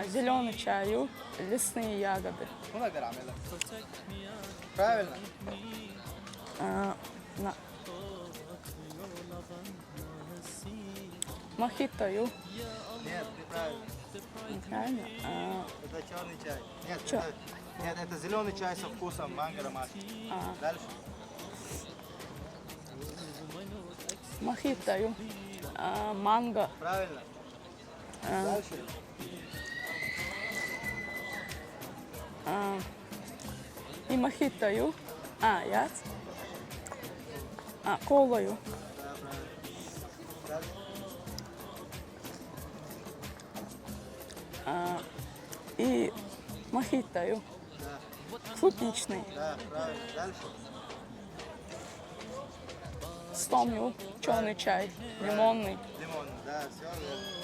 Зеленый чаю, лесные ягоды. Правильно? Мохито. Нет, неправильно. Неправильно? Это черный чай. Нет, Чё? нет, это зеленый чай со вкусом манго ромашки. Дальше. Мохито. Манго. Правильно. Дальше. И мохито. Яц. Колою. Да, правильно. Дальше. И мохито. Да, Клубничный. да, правильно. Дальше. Стомью. Черный чай. Лимонный. Лимон. Да, все верно.